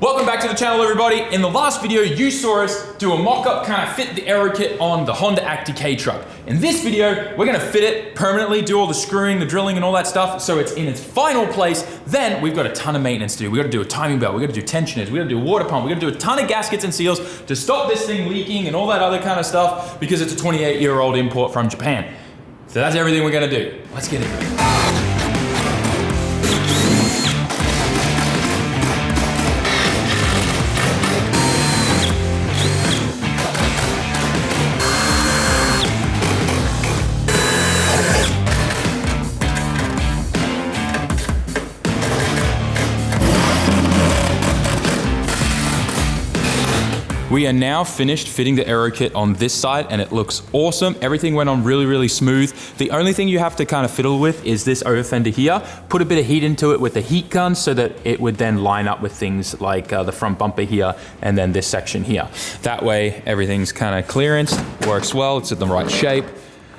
Welcome back to the channel, everybody. In the last video, you saw us do a mock-up kind of fit the Aero kit on the Honda Acty K truck. In this video, we're gonna fit it permanently, do all the screwing, the drilling, and all that stuff, so it's in its final place. Then we've got a ton of maintenance to do. We gotta do a timing belt, we gotta do tensioners, we gotta do a water pump, we gotta do a ton of gaskets and seals to stop this thing leaking and all that other kind of stuff because it's a 28-year-old import from Japan. So that's everything we're gonna do. Let's get into it. We are now finished fitting the Aero kit on this side and it looks awesome. Everything went on really, really smooth. The only thing you have to kind of fiddle with is this over fender here. Put a bit of heat into it with the heat gun so that it would then line up with things like the front bumper here and then this section here. That way everything's kind of clearanced, works well, it's in the right shape.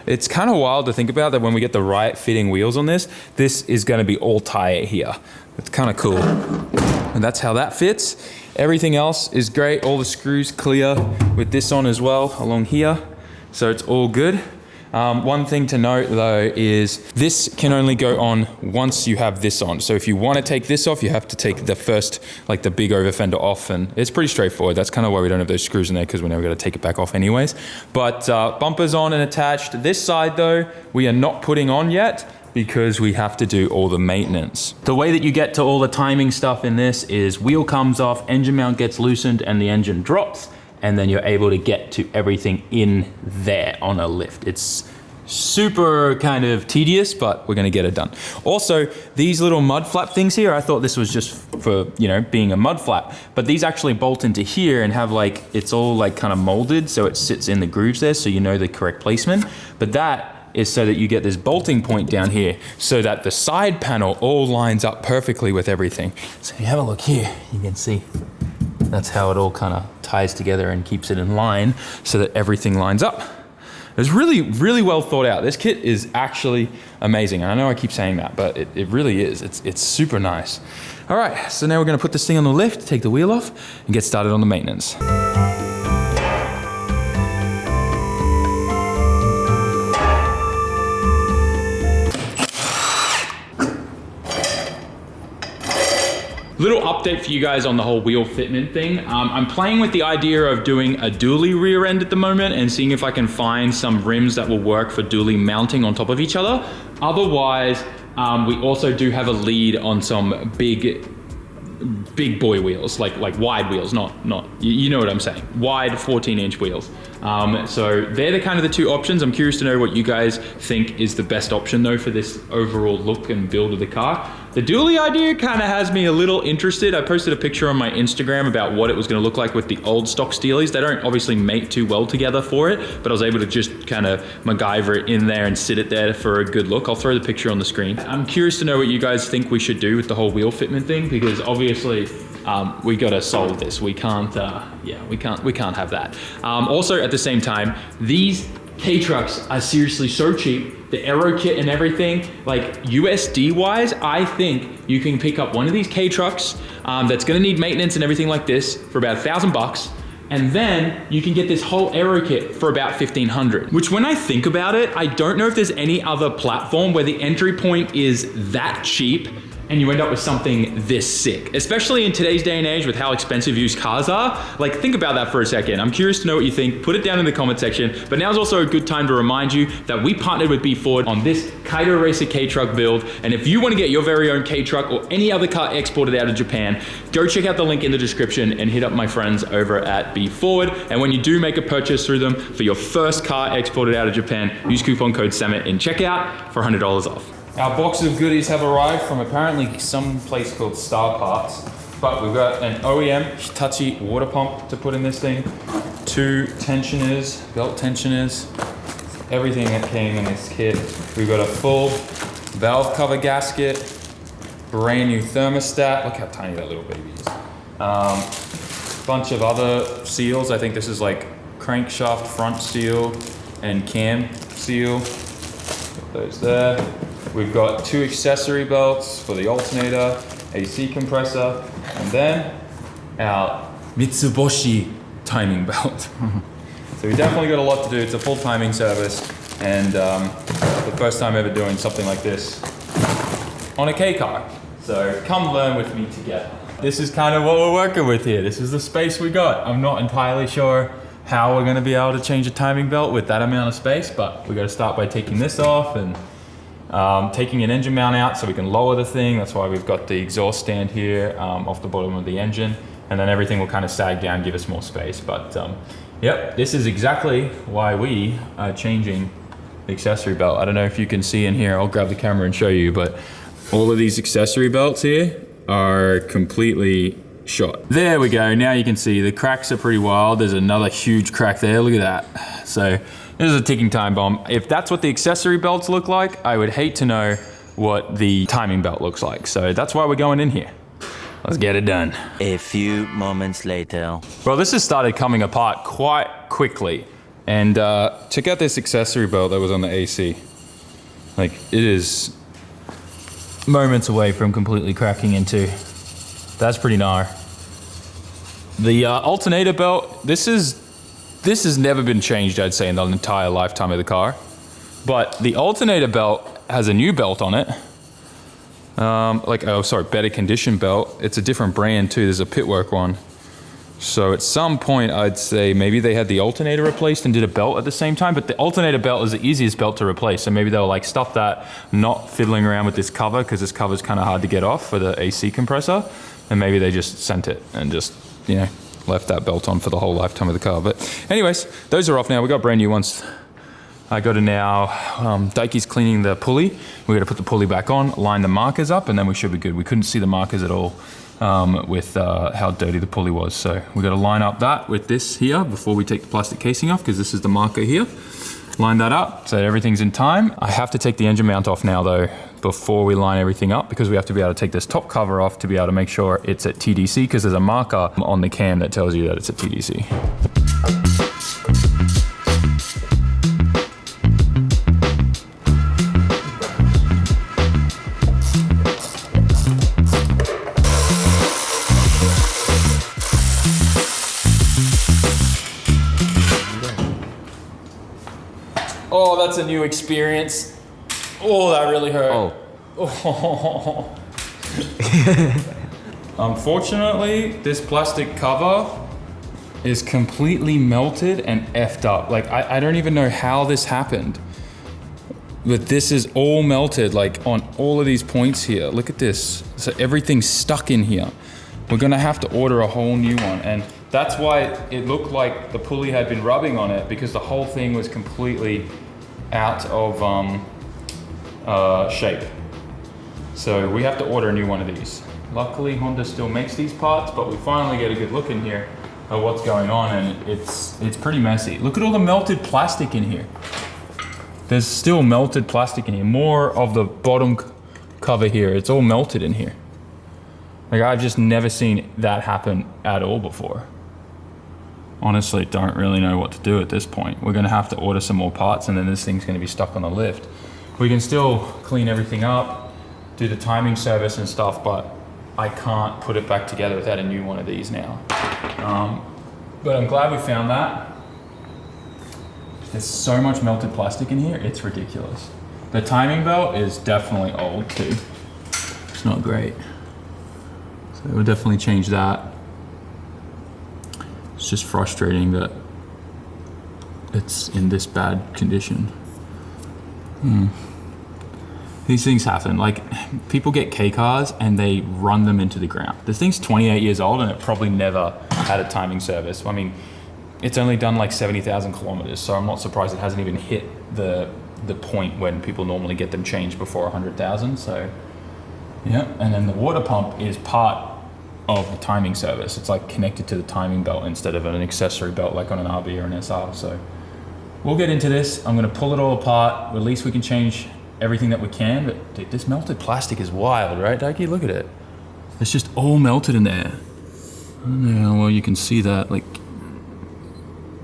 It's kind of wild to think about that when we get the right fitting wheels on this, this is gonna be all tire here. It's kind of cool. And that's how that fits. Everything else is great. All the screws clear with this on as well along here. So it's all good. One thing to note though is this can only go on once you have this on. So if you want to take this off, you have to take the first, like the big over fender off, and it's pretty straightforward. That's kind of why we don't have those screws in there, because we're never going to take it back off anyways. But bumpers on and attached. This side though, we are not putting on yet, because we have to do all the maintenance. The way that you get to all the timing stuff in this is wheel comes off, engine mount gets loosened, and the engine drops, and then you're able to get to everything in there on a lift. It's super kind of tedious, but we're gonna get it done. Also, these little mud flap things here, I thought this was just for, you know, being a mud flap, but these actually bolt into here and have like, it's all like kind of molded, so it sits in the grooves there, so you know the correct placement. But that is so that you get this bolting point down here so that the side panel all lines up perfectly with everything. So if you have a look here, you can see that's how it all kind of ties together and keeps it in line so that everything lines up. It's really, really well thought out. This kit is actually amazing. And I know I keep saying that, but it really is. It's super nice. All right, so now we're gonna put this thing on the lift, take the wheel off, and get started on the maintenance. Little update for you guys on the whole wheel fitment thing. I'm playing with the idea of doing a dually rear end at the moment and seeing if I can find some rims that will work for dually mounting on top of each other. Otherwise, we also do have a lead on some big boy wheels, like wide wheels, not you know what I'm saying, wide 14-inch wheels. So they're the kind of the two options. I'm curious to know what you guys think is the best option though for this overall look and build of the car. The dually idea kind of has me a little interested. I posted a picture on my Instagram about what it was going to look like with the old stock Steelies. They don't obviously mate too well together for it, but I was able to just kind of MacGyver it in there and sit it there for a good look. I'll throw the picture on the screen. I'm curious to know what you guys think we should do with the whole wheel fitment thing, because obviously we got to solve this. We can't, we can't have that. Also at the same time, these K-trucks are seriously so cheap. The Aero kit and everything, like USD wise, I think you can pick up one of these K-trucks that's gonna need maintenance and everything like this for about $1,000. And then you can get this whole Aero kit for about $1,500, which when I think about it, I don't know if there's any other platform where the entry point is that cheap and you end up with something this sick, especially in today's day and age with how expensive used cars are. Like, think about that for a second. I'm curious to know what you think. Put it down in the comment section. But now's also a good time to remind you that we partnered with B Ford on this Kaido Racer K-Truck build. And if you want to get your very own K-Truck or any other car exported out of Japan, go check out the link in the description and hit up my friends over at B Ford. And when you do make a purchase through them for your first car exported out of Japan, use coupon code SAMMIT in checkout for $100 off. Our box of goodies have arrived from apparently some place called Star Parts, but we've got an OEM Hitachi water pump to put in this thing, 2 tensioners, belt tensioners, everything that came in this kit. We've got a full valve cover gasket, brand new thermostat. Look how tiny that little baby is. Bunch of other seals. I think this is like crankshaft front seal and cam seal. Put those there. We've got 2 accessory belts for the alternator, AC compressor, and then our Mitsubishi timing belt. So we definitely got a lot to do. It's a full timing service, and the first time ever doing something like this on a K car. So come learn with me together. This is kind of what we're working with here. This is the space we got. I'm not entirely sure how we're gonna be able to change a timing belt with that amount of space, but we gotta start by taking this off and taking an engine mount out so we can lower the thing. That's why we've got the exhaust stand here off the bottom of the engine, and then everything will kind of sag down, give us more space. But yep, this is exactly why we are changing the accessory belt. I don't know if you can see in here, I'll grab the camera and show you, but all of these accessory belts here are completely shot. There we go, now you can see the cracks are pretty wild. There's another huge crack there, look at that. So this is a ticking time bomb. If that's what the accessory belts look like, I would hate to know what the timing belt looks like. So that's why we're going in here. Let's get it done. A few moments later. Well, this has started coming apart quite quickly. And check out this accessory belt that was on the AC. Like, it is moments away from completely cracking into. That's pretty gnar. The alternator belt, this has never been changed, I'd say, in the entire lifetime of the car. But the alternator belt has a new belt on it. Better condition belt. It's a different brand too. There's a Pitwork one. So at some point, I'd say maybe they had the alternator replaced and did a belt at the same time, but the alternator belt is the easiest belt to replace. So maybe they'll like stuff that, not fiddling around with this cover, because this cover's kind of hard to get off for the AC compressor. And maybe they just sent it and just, you know, left that belt on for the whole lifetime of the car. But anyways, those are off now. We got brand new ones. I got to now, Daikie's cleaning the pulley. We got to put the pulley back on, line the markers up, and then we should be good. We couldn't see the markers at all with how dirty the pulley was. So we got to line up that with this here before we take the plastic casing off, because this is the marker here. Line that up so that everything's in time. I have to take the engine mount off now though, before we line everything up, because we have to be able to take this top cover off to be able to make sure it's at TDC, because there's a marker on the cam that tells you that it's at TDC. Oh, that's a new experience. Oh, that really hurt. Oh. Unfortunately, this plastic cover is completely melted and effed up. Like, I don't even know how this happened. But this is all melted, like on all of these points here. Look at this. So everything's stuck in here. We're gonna have to order a whole new one. And that's why it looked like the pulley had been rubbing on it, because the whole thing was completely out of shape. So we have to order a new one of these. Luckily, Honda still makes these parts, but we finally get a good look in here at what's going on, and it's pretty messy. Look at all the melted plastic in here. There's still melted plastic in here. More of the bottom cover here. It's all melted in here. Like, I've just never seen that happen at all before. Honestly, don't really know what to do at this point. We're gonna have to order some more parts, and then this thing's gonna be stuck on the lift. We can still clean everything up, do the timing service and stuff, but I can't put it back together without a new one of these now. But I'm glad we found that. There's so much melted plastic in here, it's ridiculous. The timing belt is definitely old too. It's not great. So we'll definitely change that. It's just frustrating that it's in this bad condition. These things happen. Like, people get K cars and they run them into the ground. This thing's 28 years old and it probably never had a timing service. I mean, it's only done like 70,000 kilometers, so I'm not surprised it hasn't even hit the point when people normally get them changed before 100,000. So yeah, and then the water pump is part of the timing service. It's like connected to the timing belt instead of an accessory belt like on an RB or an SR. So we'll get into this. I'm gonna pull it all apart. At least we can change everything that we can, but dude, this melted plastic is wild, right, Daikie? Look at it. It's just all melted in there. I don't know how well you can see that. Like,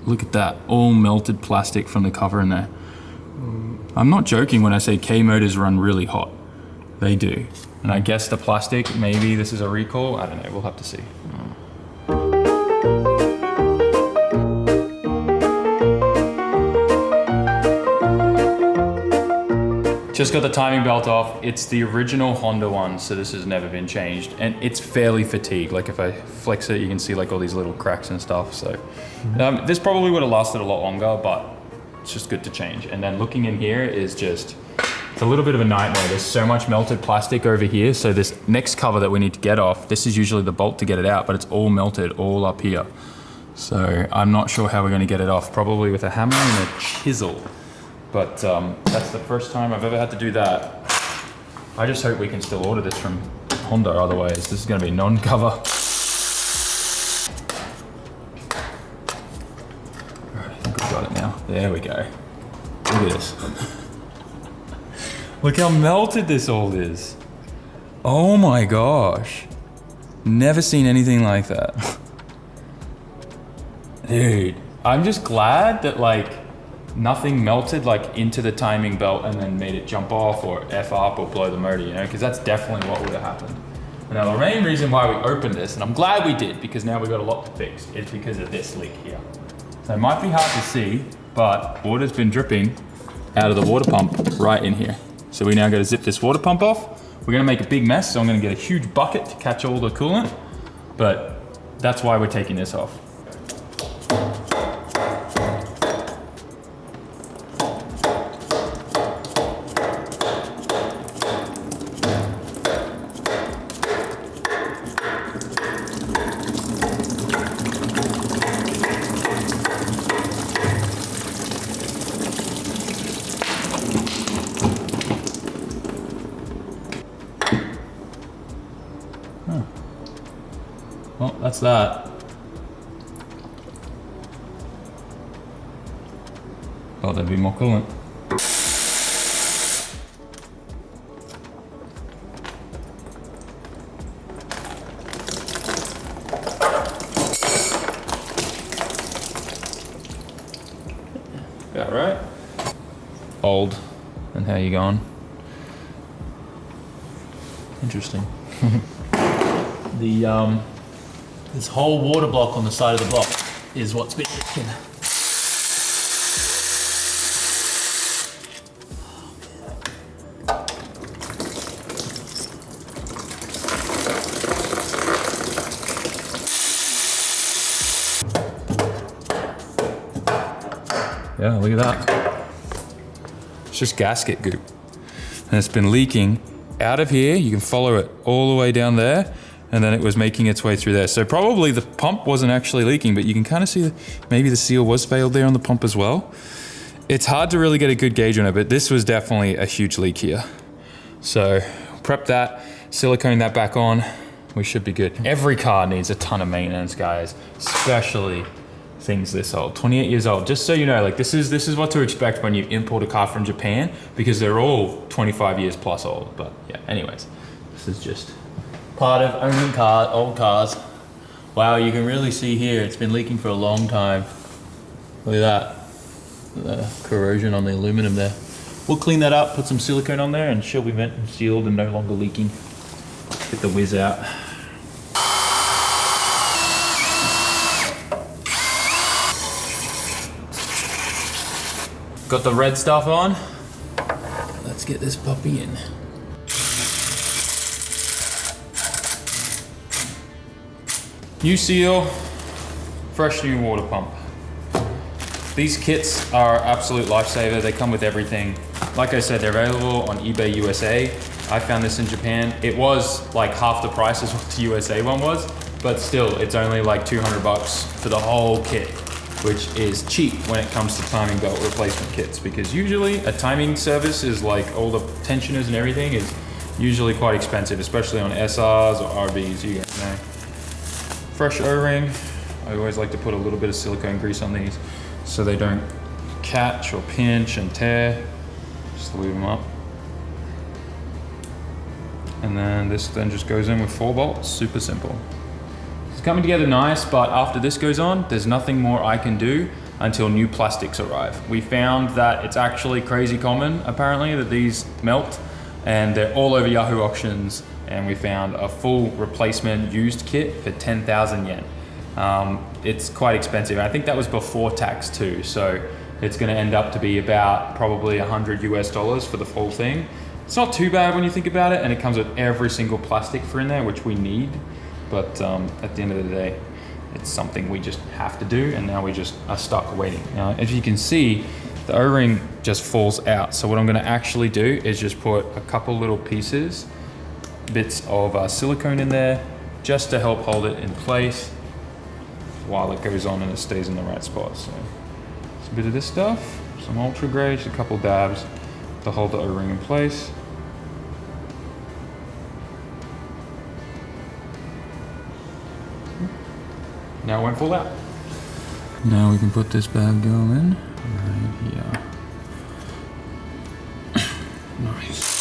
look at that, all melted plastic from the cover in there. I'm not joking when I say K motors run really hot. They do. And I guess the plastic, maybe this is a recall. I don't know, we'll have to see. Just got the timing belt off. It's the original Honda one, so this has never been changed. And it's fairly fatigued. Like if I flex it, you can see like all these little cracks and stuff. So this probably would have lasted a lot longer, but it's just good to change. And then looking in here is just, it's a little bit of a nightmare. There's so much melted plastic over here. So this next cover that we need to get off, this is usually the bolt to get it out, but it's all melted all up here. So I'm not sure how we're gonna get it off, probably with a hammer and a chisel. But that's the first time I've ever had to do that. I just hope we can still order this from Honda, otherwise this is gonna be non-cover. All right, I think we've got it now. There we go. Look at this. Look how melted this all is. Oh my gosh. Never seen anything like that. Dude, I'm just glad that like nothing melted like into the timing belt and then made it jump off or F up or blow the motor, you know, because that's definitely what would have happened. Now the main reason why we opened this, and I'm glad we did because now we've got a lot to fix, is because of this leak here. So it might be hard to see, but water's been dripping out of the water pump right in here. So we now got to zip this water pump off. We're gonna make a big mess, so I'm gonna get a huge bucket to catch all the coolant, but that's why we're taking this off. Well, that's that. Oh, there'd be more coolant. About right. Old. And how you going? Interesting. This whole water block on the side of the block is what's been leaking. Yeah, look at that. It's just gasket goop. And it's been leaking out of here. You can follow it all the way down there. And then it was making its way through there. So probably the pump wasn't actually leaking, but you can kind of see maybe the seal was failed there on the pump as well. It's hard to really get a good gauge on it, but this was definitely a huge leak here. So prep that, silicone that back on, we should be good. Every car needs a ton of maintenance, guys, especially things this old, 28 years old. Just so you know, like this is what to expect when you import a car from Japan, because they're all 25 years plus old. But yeah, anyways, this is just part of owning old cars. Wow, you can really see here, it's been leaking for a long time. Look at that, the corrosion on the aluminum there. We'll clean that up, put some silicone on there, and she'll be vent and sealed and no longer leaking. Get the whiz out. Got the red stuff on. Let's get this puppy in. New seal, fresh new water pump. These kits are absolute lifesaver. They come with everything. Like I said, they're available on eBay USA. I found this in Japan. It was like half the price as what the USA one was, but still, it's only like 200 bucks for the whole kit, which is cheap when it comes to timing belt replacement kits, because usually a timing service is like all the tensioners and everything is usually quite expensive, especially on SRs or RBs, you guys know. Fresh O-ring. I always like to put a little bit of silicone grease on these so they don't catch or pinch and tear. Just leave them up. And then this then just goes in with 4 bolts, super simple. It's coming together nice, but after this goes on, there's nothing more I can do until new plastics arrive. We found that it's actually crazy common, apparently, that these melt, and they're all over Yahoo auctions, and we found a full replacement used kit for 10,000 yen. It's quite expensive. I think that was before tax too, so it's gonna end up to be about probably $100 US for the whole thing. It's not too bad when you think about it, and it comes with every single plastic for in there, which we need. But at the end of the day, it's something we just have to do, and now we just are stuck waiting. Now, as you can see, the O-ring just falls out. So what I'm gonna actually do is just put a couple little pieces, bits of silicone in there, just to help hold it in place while it goes on and it stays in the right spot. So just a bit of this stuff, some ultra grade, just a couple dabs to hold the O-ring in place. Now it won't fall out. Now we can put this bad girl in right here. Nice.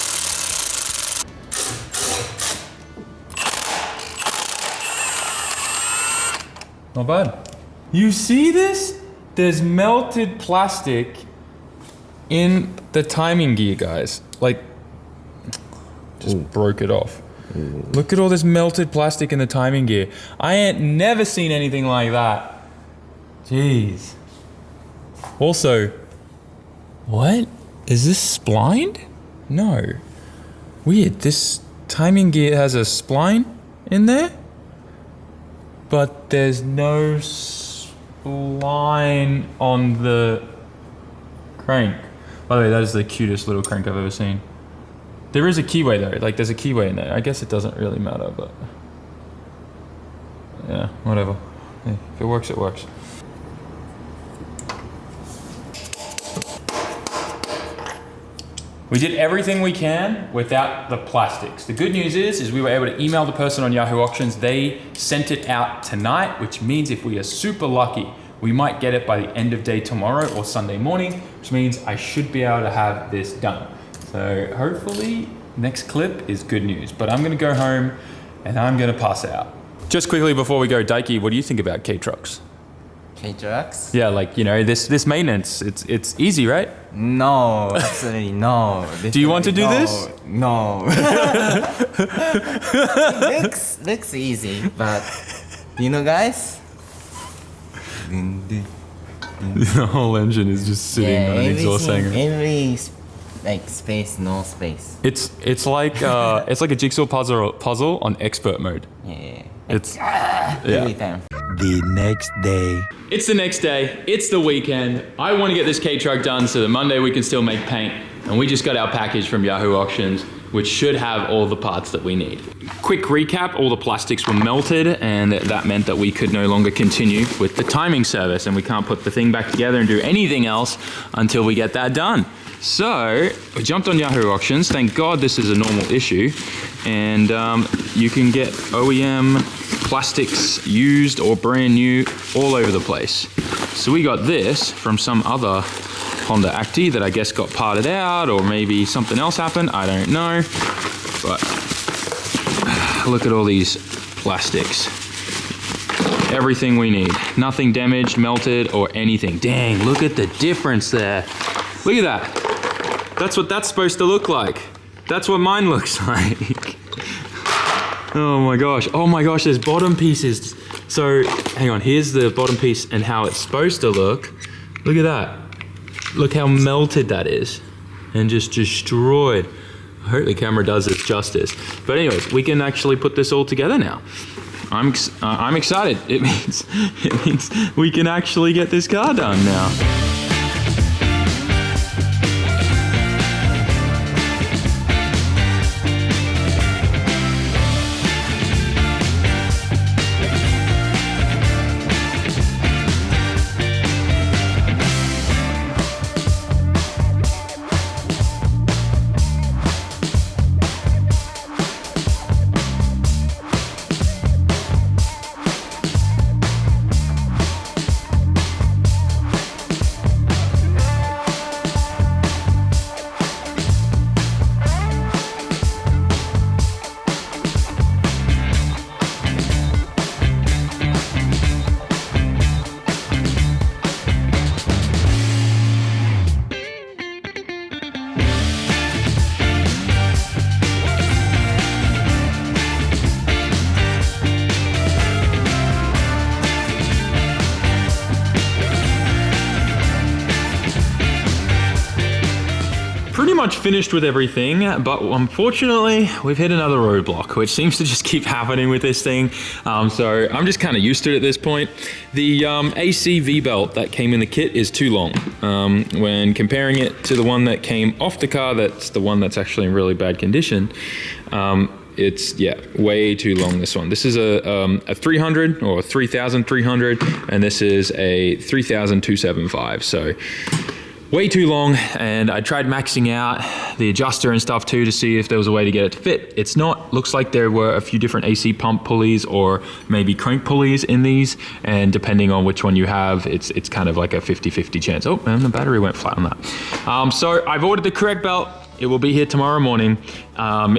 Not bad. You see this? There's melted plastic in the timing gear, guys. Like, just broke it off. Look at all this melted plastic in the timing gear. I ain't never seen anything like that. Jeez. Also, what? Is this splined? No. Weird, this timing gear has a spline in there, but there's no spline on the crank. By the way, that is the cutest little crank I've ever seen. There is a keyway though, like there's a keyway in there. I guess it doesn't really matter, but yeah, whatever. Hey, if it works, it works. We did everything we can without the plastics. The good news is we were able to email the person on Yahoo Auctions. They sent it out tonight, which means if we are super lucky, we might get it by the end of day tomorrow or Sunday morning, which means I should be able to have this done. So hopefully next clip is good news, but I'm gonna go home and I'm gonna pass out. Just quickly before we go, Daiki, what do you think about K-Trucks? K-Trucks? Yeah, like, you know, this maintenance, it's easy, right? No, absolutely no. Do you want to do this? No. looks easy, but you know, guys? The whole engine is just sitting on an exhaust hanger. Every like space, no space. It's like a jigsaw puzzle on expert mode. Yeah. yeah. Every time. The next day. It's the next day. It's the weekend. I want to get this K-Truck done so that Monday we can still make paint. And we just got our package from Yahoo Auctions, which should have all the parts that we need. Quick recap, all the plastics were melted, and that meant that we could no longer continue with the timing service, and we can't put the thing back together and do anything else until we get that done. So we jumped on Yahoo Auctions. Thank God this is a normal issue, and you can get OEM plastics used or brand new all over the place. So we got this from some other Honda Acty that I guess got parted out, or maybe something else happened, I don't know. But look at all these plastics. Everything we need. Nothing damaged, melted, or anything. Dang, look at the difference there. Look at that. That's what that's supposed to look like. That's what mine looks like. Oh my gosh, there's bottom pieces. So, hang on, here's the bottom piece and how it's supposed to look. Look at that. Look how melted that is. And just destroyed. I hope the camera does its justice. But anyways, we can actually put this all together now. I'm excited. It means we can actually get this car done now. much finished with everything, but unfortunately we've hit another roadblock, which seems to just keep happening with this thing. So I'm just kind of used to it at this point. The AC V-belt that came in the kit is too long. When comparing it to the one that came off the car, that's the one that's actually in really bad condition. It's, yeah, way too long, this one. This is a 300 or 3,300, and this is a 3,275. So way too long, and I tried maxing out the adjuster and stuff too to see if there was a way to get it to fit. It's not. Looks like there were a few different AC pump pulleys or maybe crank pulleys in these, and depending on which one you have, it's kind of like a 50-50 chance. Oh, and the battery went flat on that. So I've ordered the correct belt. It will be here tomorrow morning.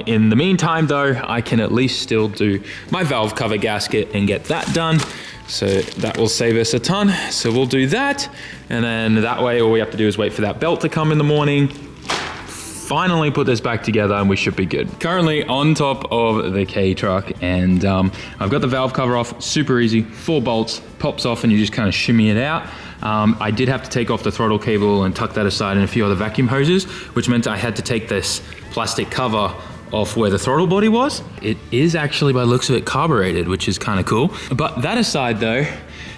In the meantime though, I can at least still do my valve cover gasket and get that done. So that will save us a ton. So we'll do that. And then that way, all we have to do is wait for that belt to come in the morning, finally put this back together, and we should be good. Currently on top of the K truck, and I've got the valve cover off, super easy, 4 bolts, pops off and you just kind of shimmy it out. I did have to take off the throttle cable and tuck that aside and a few other vacuum hoses, which meant I had to take this plastic cover off where the throttle body was. It is actually, by the looks of it, carbureted, which is kind of cool. But that aside though,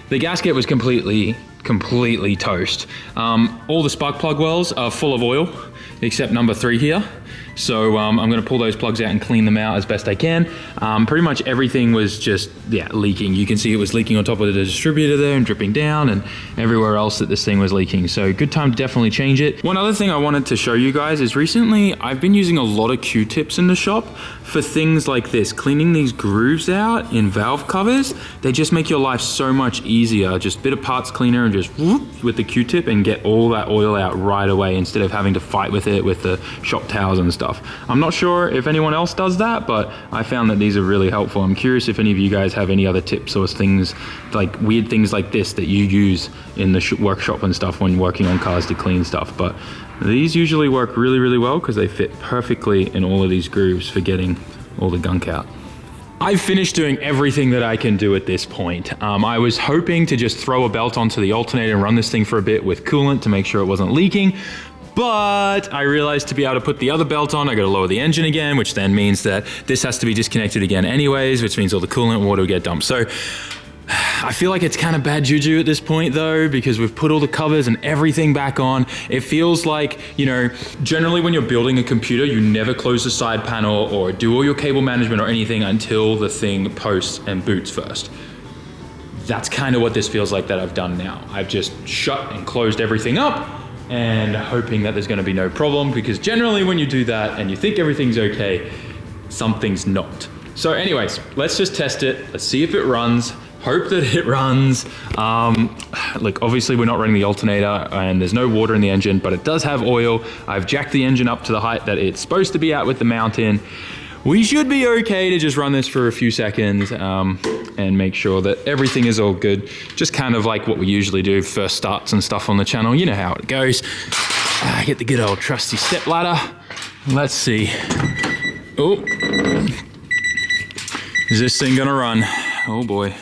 the gasket was completely toast. All the spark plug wells are full of oil, except number 3 here. So I'm gonna pull those plugs out and clean them out as best I can. Pretty much everything was just, yeah, leaking. You can see it was leaking on top of the distributor there and dripping down, and everywhere else that this thing was leaking. So good time to definitely change it. One other thing I wanted to show you guys is recently I've been using a lot of Q-tips in the shop for things like this, cleaning these grooves out in valve covers. They just make your life so much easier. Just a bit of parts cleaner and just whoop with the Q-tip and get all that oil out right away instead of having to fight with it with the shop towels and stuff. I'm not sure if anyone else does that, but I found that these are really helpful. I'm curious if any of you guys have any other tips or things, like weird things like this that you use in the workshop and stuff when working on cars to clean stuff. But these usually work really, really well because they fit perfectly in all of these grooves for getting all the gunk out. I've finished doing everything that I can do at this point. I was hoping to just throw a belt onto the alternator and run this thing for a bit with coolant to make sure it wasn't leaking. But I realized to be able to put the other belt on, I gotta lower the engine again, which then means that this has to be disconnected again anyways, which means all the coolant and water will get dumped. So I feel like it's kind of bad juju at this point though, because we've put all the covers and everything back on. It feels like, you know, generally when you're building a computer, you never close the side panel or do all your cable management or anything until the thing posts and boots first. That's kind of what this feels like that I've done now. I've just shut and closed everything up and hoping that there's gonna be no problem, because generally when you do that and you think everything's okay, something's not. So anyways, let's just test it. Let's see if it runs. Hope that it runs. Look, obviously we're not running the alternator and there's no water in the engine, but it does have oil. I've jacked the engine up to the height that it's supposed to be at with the mount in. We should be okay to just run this for a few seconds and make sure that everything is all good. Just kind of like what we usually do, first starts and stuff on the channel. You know how it goes. Get the good old trusty step ladder. Let's see. Oh, is this thing gonna run? Oh boy.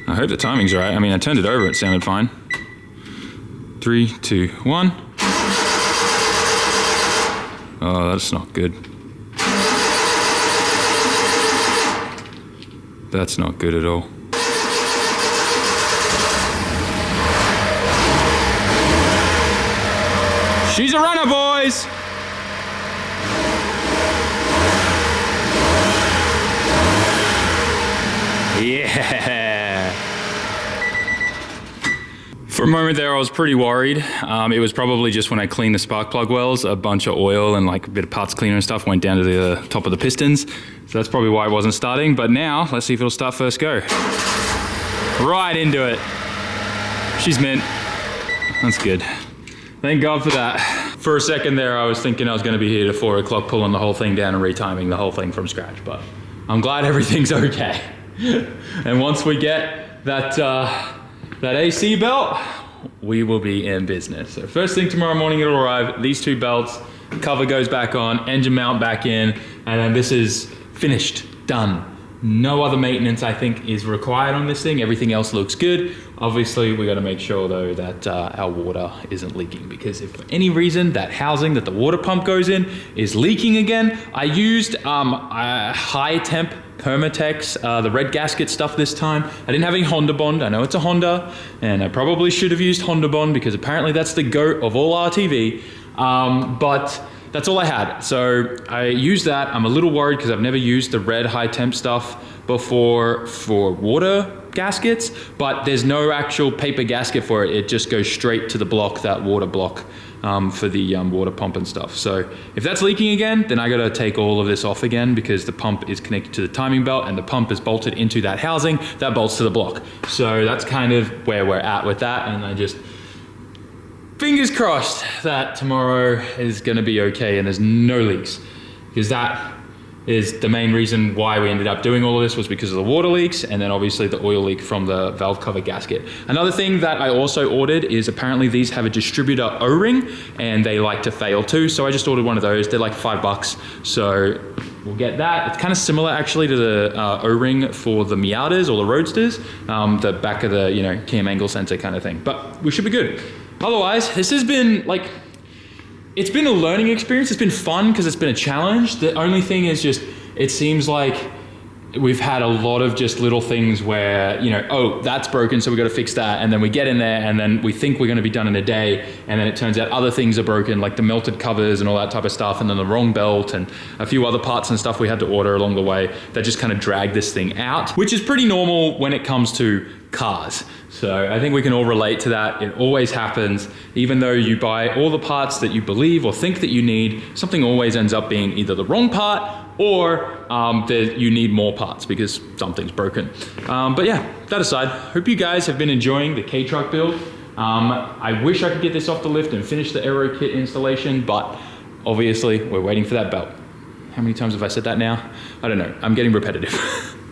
I hope the timing's right. I mean, I turned it over, it sounded fine. 3, 2, 1. Oh, that's not good. That's not good at all. She's a runner, boys! Yeah! For a moment there, I was pretty worried. It was probably just when I cleaned the spark plug wells, a bunch of oil and like a bit of parts cleaner and stuff went down to the top of the pistons. So that's probably why it wasn't starting. But now, let's see if it'll start first go. Right into it. She's mint. That's good. Thank God for that. For a second there, I was thinking I was gonna be here to 4 o'clock pulling the whole thing down and retiming the whole thing from scratch, but I'm glad everything's okay. And once we get that AC belt, we will be in business. So first thing tomorrow morning it'll arrive, these 2 belts, cover goes back on, engine mount back in, and then this is finished, done. No other maintenance I think is required on this thing. Everything else looks good. Obviously we got to make sure though that our water isn't leaking, because if for any reason that housing that the water pump goes in is leaking again, I used a high temp Permatex, the red gasket stuff this time. I didn't have any Honda Bond. I know it's a Honda and I probably should have used Honda Bond because apparently that's the GOAT of all RTV. But that's all I had. So I used that. I'm a little worried because I've never used the red high temp stuff before for water gaskets, but there's no actual paper gasket for it. It just goes straight to the block, that water block for the water pump and stuff. So if that's leaking again, then I gotta take all of this off again because the pump is connected to the timing belt and the pump is bolted into that housing that bolts to the block. So that's kind of where we're at with that. And I just, fingers crossed that tomorrow is gonna be okay and there's no leaks, because that is the main reason why we ended up doing all of this, was because of the water leaks and then obviously the oil leak from the valve cover gasket. Another thing that I also ordered is apparently these have a distributor O-ring and they like to fail too. So I just ordered one of those. They're like $5. So we'll get that. It's kind of similar actually to the O-ring for the Miatas or the Roadsters, the back of the, you know, cam angle sensor kind of thing, but we should be good. Otherwise, this has been like, it's been a learning experience. It's been fun because it's been a challenge. The only thing is just, it seems like we've had a lot of just little things where, you know, oh, that's broken, so we got to fix that. And then we get in there and then we think we're going to be done in a day. And then it turns out other things are broken, like the melted covers and all that type of stuff. And then the wrong belt and a few other parts and stuff we had to order along the way that just kind of dragged this thing out, which is pretty normal when it comes to cars. So I think we can all relate to that. It always happens. Even though you buy all the parts that you believe or think that you need, something always ends up being either the wrong part or that you need more parts because something's broken. But yeah, that aside, hope you guys have been enjoying the K-Truck build. I wish I could get this off the lift and finish the Aero kit installation, but obviously we're waiting for that belt. How many times have I said that now? I don't know. I'm getting repetitive.